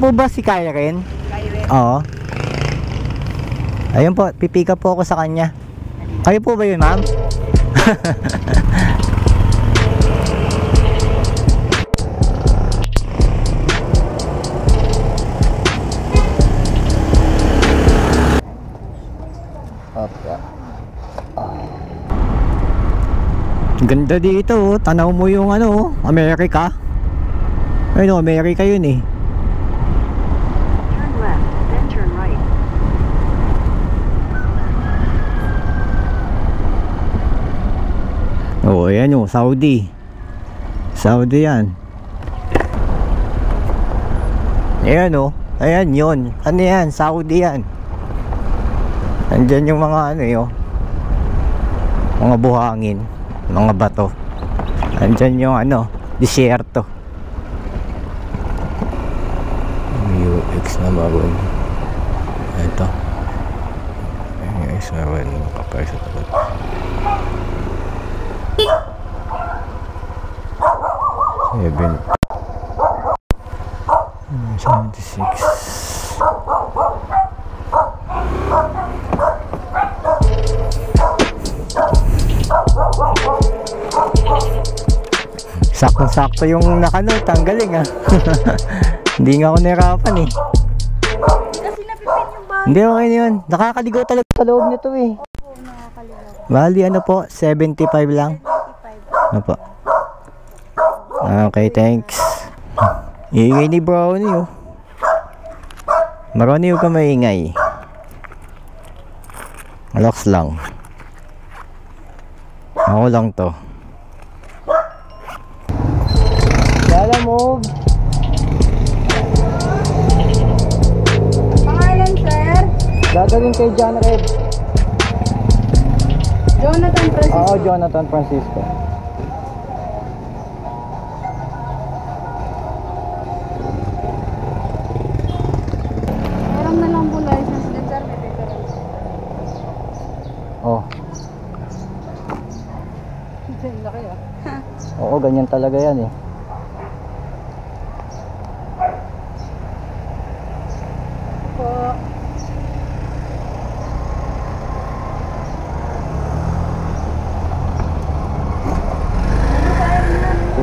po ba si Kyren? Kyren? Oo. Ayun po, pipika po ako sa kanya. Kayo po ba yun, ma'am? Ganda dito, oh. Tanaw mo yung ano, Amerika. Ayun, Amerika yun eh. Turn left, then turn right. Oh, ayan oh, Saudi. Saudi yan. Ayan oh, ayan yun. Ano yan? Saudi yan. Andyan yung mga ano yun, mga buhangin, mga bato. Andyan yung ano, disyerto. UX na bagon. Ito UX na bagon, kapay sa tapat. 76. Sakto-sakto yung nakanote, ang galing ah. Hindi nga ako nahirapan eh. Kasi napipin yung bahay. Hindi, okay na yun. Nakakaligo talaga sa loob nito eh. Oo, nakakaliwa. Bali ano po, 75 lang. 55. Ano po? Okay, thanks. Iingay ni Brownie oh. Maroni huwag ka maingay. Relax lang. Ako lang to. Lala move. Pangalan, sir? Dadalhin kay John Red. Jonathan Francisco. Oo, Jonathan Francisco. Meron na lang po license din, sir. May difference. Oh. Laki ah. Oo, ganyan talaga yan eh. Po.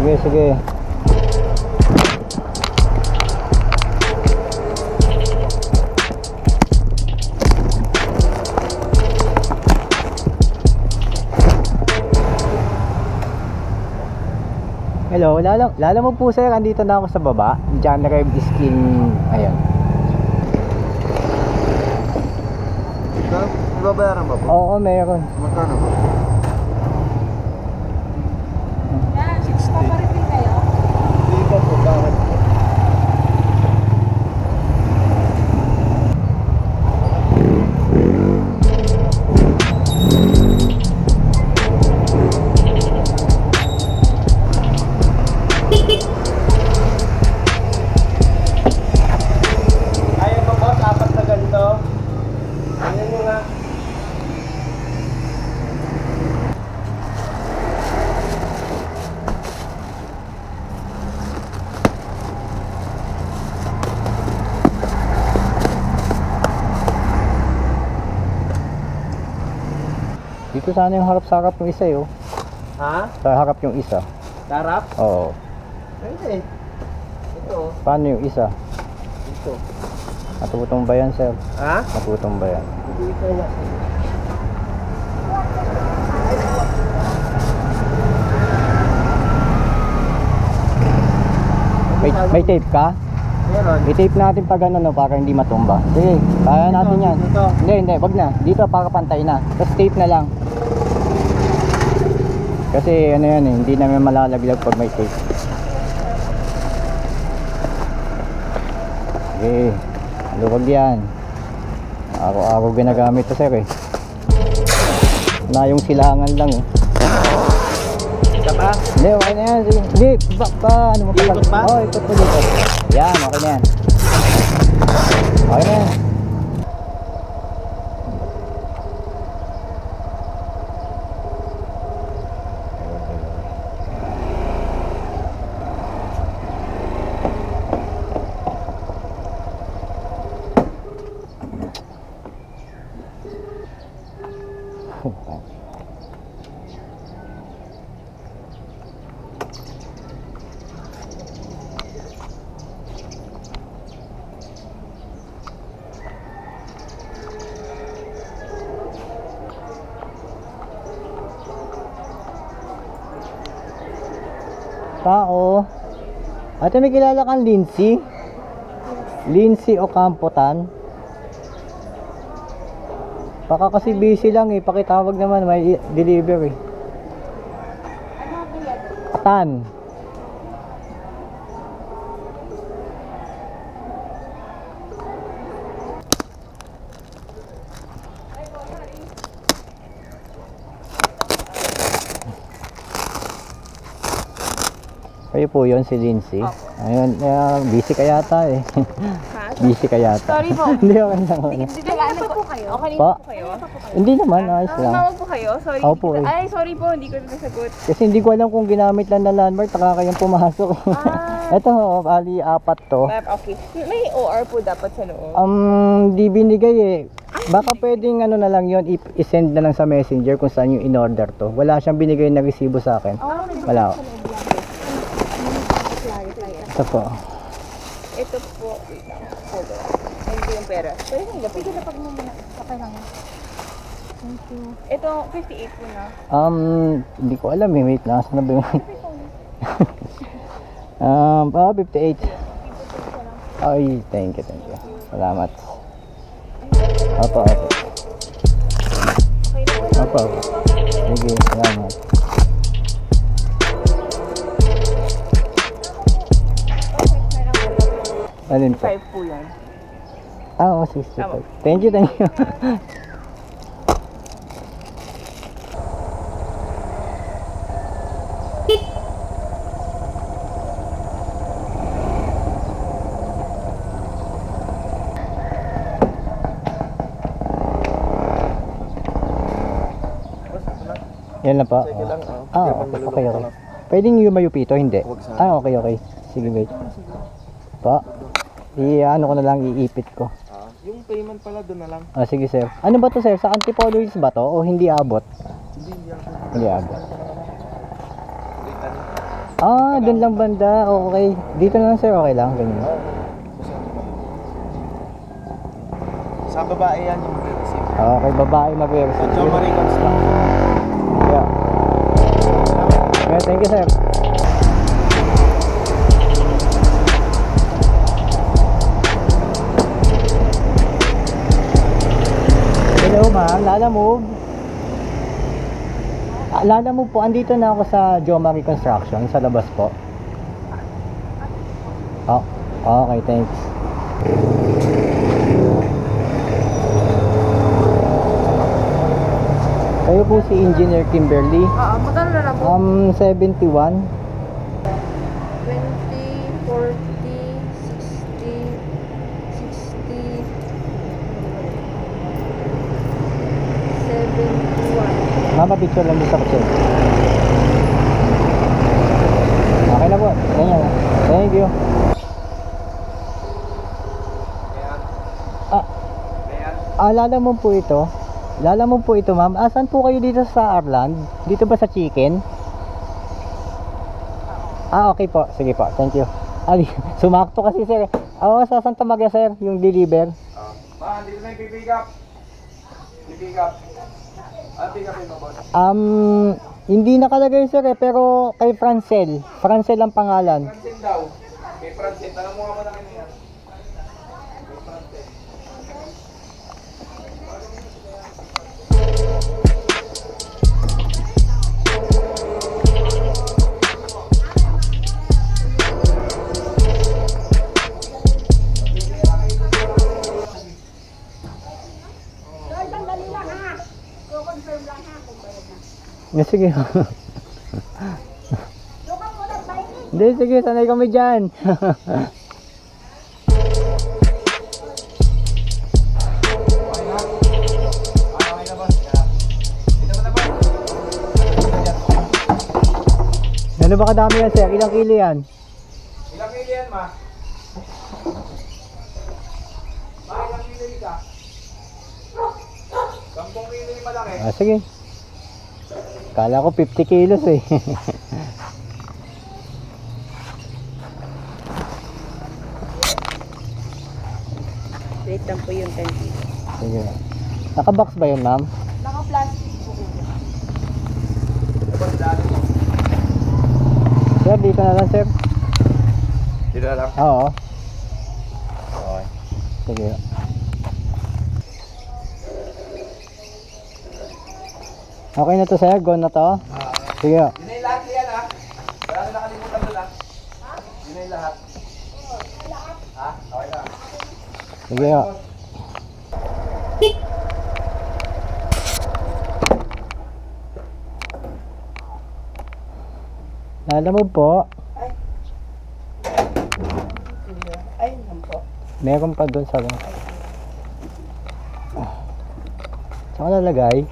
Sige, sige. Hello, lalo mo po sir, andito na ako sa baba. John Rev Skin, ayun. Ibabayaran ba po? Oo, meron. Magkano ba? Yan, 6 pa rin kayo. Hindi pa po, bakit po? Ayaw ba boss, apat na ganito? Tingnan nyo nga. Dito sana yung harap-sarap yung isa yun. Ha? Sa harap yung isa. Tarap? Oo. Hindi. Ito. Paano yung isa? Ito. Matutong ba yan sir? Ha? Matutong ba yan? Hindi ito na. May tape ka? Meron. I-tape natin pag ano no, para hindi matumba. Sige, kaya natin yan. Dito. Hindi, wag na. Dito para pantay na. Tapos tape na lang. Kasi ano yan eh, hindi namin malalaglag pag may tape. Sige, luwag yan. Araw-araw ginagamit to sir eh. Na yung silangan lang eh. Isa pa? Hindi, okay na yan. Sige. Hindi, ano mo Ikot pa? Oo, ikot po dito. Yan, okay na yan. Okay na yan. Tao. Ate, may kilala kang Lindsay? Lindsay Ocampotan? Baka kasi busy lang eh. Pakitawag naman, may delivery. Tan. Kayo po yun, si Lindsay. Ayun, busy ka yata eh. Busy ka yata. Sorry po. Hindi, okay lang. Kanina pa po kayo? Kanina Pa? po kayo? Hindi naman, ayos lang. Tumawag po kayo? Sorry. Opo, hindi ko- eh. Ay, sorry po. Hindi ko nasagot. Kasi hindi ko alam kung ginamit lang na landmark, taka kayong pumasok. Ito, bali, 4 to. Okay. May OR po dapat sa loob. Di binigay eh. Baka pwedeng ano na lang yun, i-send na lang sa messenger kung saan yung in-order to. Wala siyang binigay na resibo sa akin. Wala. Ito po. Ito po. Wait lang. Hold on. Hindi yung pera. Pwede nang lapag. Sige, lapag mo muna. Kapay lang yan. Thank you. Ito, 58 po na. Hindi ko alam eh. Wait lang. Saan na ba yung... 58. Ay, thank you. Salamat. Opo. Okay na po. Opo. Sige, salamat. Alin po? 5 po yan. Oo, 65. Thank you. Yan lang po. Sige lang, Okay. Pwedeng yumayo pito, hindi? Okay. Sige, wait. Pa. Ano ko na lang, iipit ko. Yung payment pala doon na lang. Sige, sir. Ano ba to, sir? Sa Antipolo Hills ba to? O hindi abot? Hindi abot. Doon lang banda. Okay. Dito na lang, sir. Okay lang. Ganyan. Sa babae yan yung receive. Okay, babae mag-receive. Joe Marie Construction. Yeah. Okay, thank you, sir. Hello, ma'am. Lala Move. Lala Move po. Andito na ako sa Joe Marie Construction. Sa labas po. Okay, thanks. Kayo po si Engineer Kimberly. Magkano na lang po? 71. 20, 40, 60, 60, 71. Mama, picture lang doon sa kasi. Okay na po. Ganyan. Thank you. Lala mo po ito. Lala mo po ito, ma'am. Saan po kayo dito sa Arland? Dito ba sa Chicken? Okay po. Sige po. Thank you. Sumakto kasi, sir. Sa Santa Maria, sir. Yung deliver. Dito na yung pipick up. Pipick up. Pick up yung boss. Hindi nakalagay, sir, pero kay Francel. Francel ang pangalan. Francine daw. Kay Francine. Tanong mo ako na kanina. Sige. Hindi, sige. Sanay kami dyan. Ano ba kadami yan, sir? Ilang kilo yan? Ilang kilo yan, ma? Ilang kilo yun ka? 10 kilo yung malaki. Sige. Kala ko 50 kilos eh. Wait lang po yung 10 kilo. Sige. Naka-box ba yun, ma'am? Naka-plastic po. Sir, dito na lang, sir. Dito na lang. Oo. Okay. Sige. Okay na to, sir. Go na to. Sige. Yun na yung lahat yan ha. Wala na nakalimutan doon ha. Yun na yung lahat. Ha? Okay na. Sige. Alam mo po. Ay, naman po. Meron pa doon sa saan ka lalagay?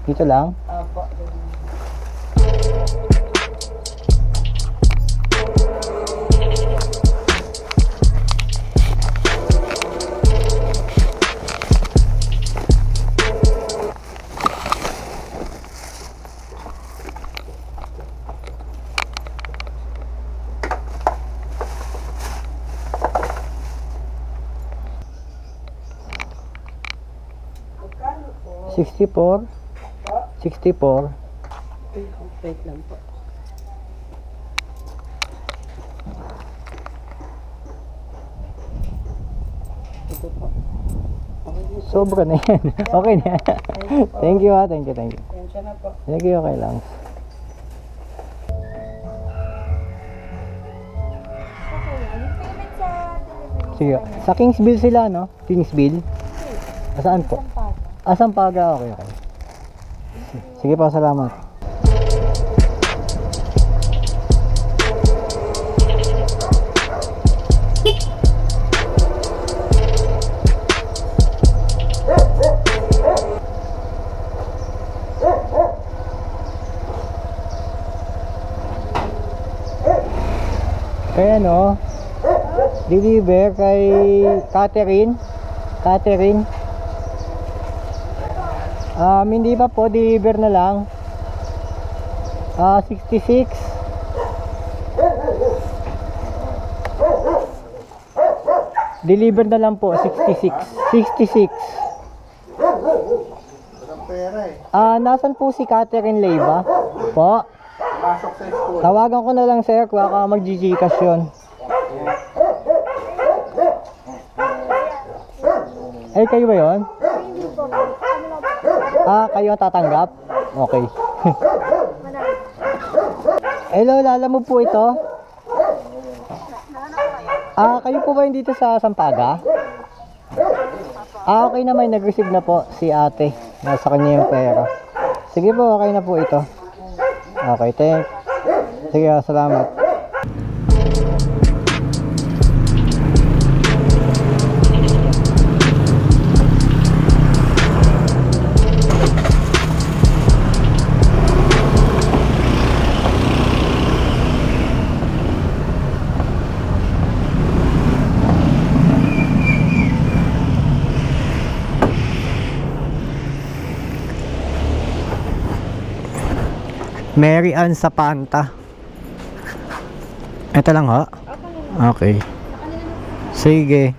Dito lang? Opo. Magkano po? 64. 64. Wait lang po. Ito po. Sobra na yan. Okay na yan. Thank you ha. Thank you. Ayan siya na po. Thank you. Okay lang. Okay, yung payment sa delivery. Sige. Sa Kingsville sila, no? Kingsville? Saan po? Sampaga. Okay. Sige po, salamat. Kaya no, deliver kay Catherine. Hindi pa po, deliver na lang. 66. Deliver na lang po, 66. 66. Walang pera eh. Nasan po si Catherine Leiva? Po. Pasok sa school. Tawagan ko na lang, sir, kung ka mag-Gcash yun. Eh, kayo ba yun? Kayo ang tatanggap? Okay. Hello, lala mo po ito? Kayo po ba yung dito sa Sampaga? Okay na, may nag-receive na po si ate. Nasa kanya yung pera. Sige po, okay na po ito. Okay, thanks. Sige, salamat. Mary Ann Sapanta. Ito lang ho? Okay. Sige.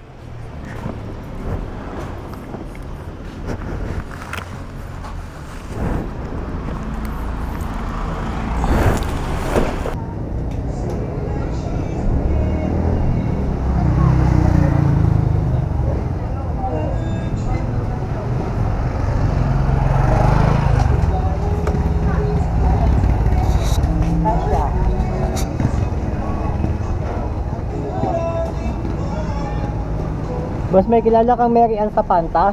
Boss, may kilala kang Mary Ann Sapanta?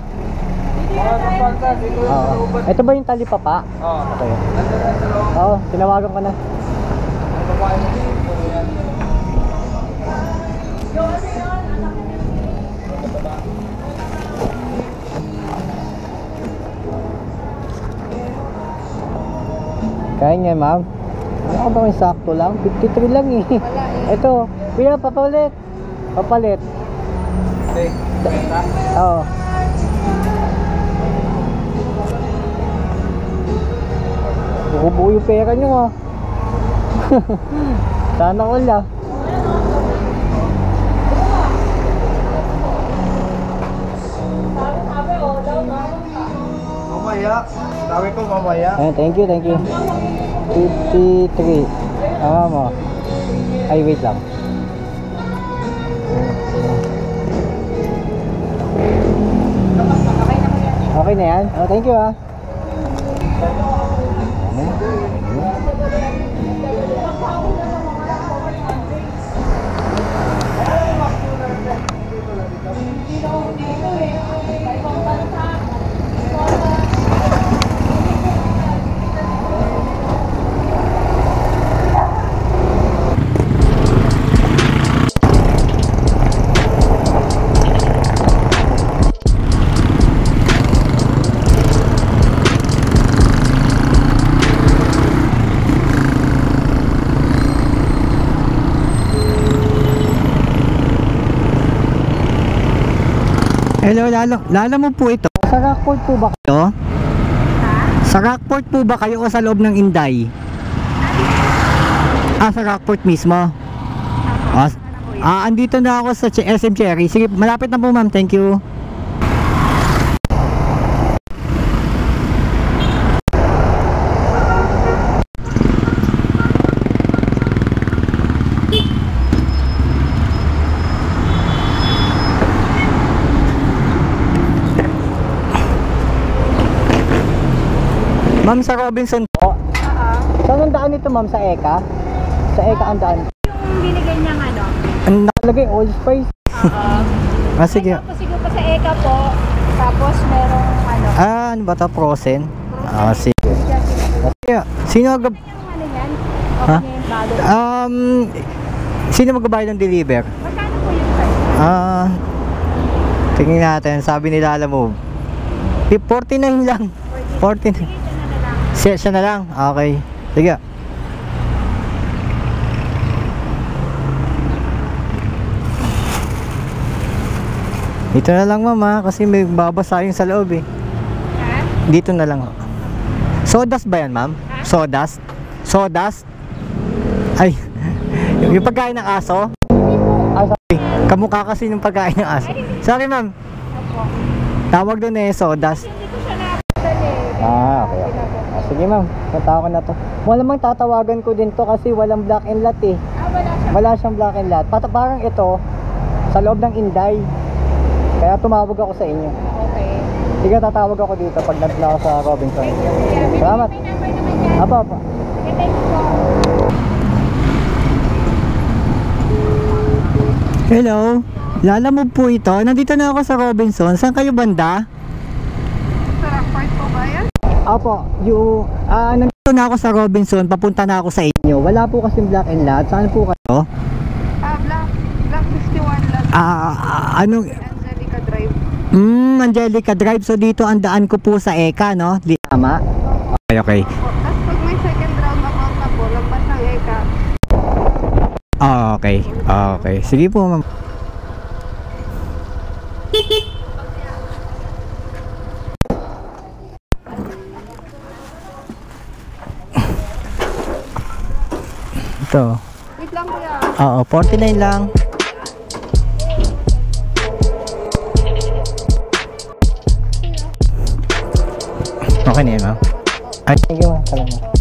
Oo. Ito ba yung talipapa? Oo. Okay. Nandun na sa loob. Oo, tinawagan ko na. Ang babae mo dito yan. Kaya nga, ma'am. Ano ba yung sakto lang? 53 lang eh. Ito, kuya, papalit. Papalit. Okay. Benta. Oo. Buo yung pera nyo ah. Sana all ah. Mamaya. Sabi ko mamaya. Thank you, thank you. 53. Mo. Ay, wait lang. Okay na yan? Oh, thank you ah. Hello, lalo mo po ito. Sa Rockport po ba kayo? Sa Rockport po ba kayo o sa loob ng Inday? Sa Rockport mismo. Andito na ako sa SM Cherry. Sige, malapit na po ma'am. Thank you. Ma'am, sa Robinson po. Saan ang daan nito ma'am? Sa Eka? Sa Eka ang daan. Yung binigay niyang ano? Ang nakalagay, Old Spice. Sige. Tapos siguro pa sa Eka po. Tapos merong ano? Ano ba ito? Frozen? Sige. Sige. Sino Yung ano yan? Ha? Okay, yung balot. Sino magbabayad ng deliver? Magkano po yung price? Tingnan natin. Sabi nila, alam mo, 49 lang. 49. Siya na lang. Okay. Sige. Dito na lang mama kasi may babasa yung sa loob eh. Dito na lang. Sawdust ba yan ma'am? Sawdust? Sawdust? Ay. Yung pagkain ng aso? Sorry. Kamukha kasi yung pagkain ng aso. Sorry ma'am. Tawag doon eh, sawdust. Okay. Sige ma'am, punta ko na to. Malamang tatawagan ko din to kasi walang black and lot eh. Wala siyang black and lot. Parang ito, sa loob ng Inday. Kaya tumawag ako sa inyo. Okay. Sige, tatawag ako dito pag nagla ako sa Robinson. Salamat. May number naman yan. Apa. Okay, thank you po. Hello. Lala mo po ito. Nandito na ako sa Robinson. Saan kayo banda? Sa Rockport po ba yan? Opo, nandito na ako sa Robinson, papunta na ako sa inyo. Wala po kasing black and lot. Saan po kayo? Black 51 lang. Anong? Angelica Drive. Angelica Drive. So dito ang daan ko po sa Eka, no? Tama? Okay. Tapos pag may second roundabout na po, lampas ng Eka. Okay. Sige po, ma'am. Ito. Wait lang kuya. Oo, 49 lang. Okay na yun, ma'am. Ay, thank you, ma'am. Salamat.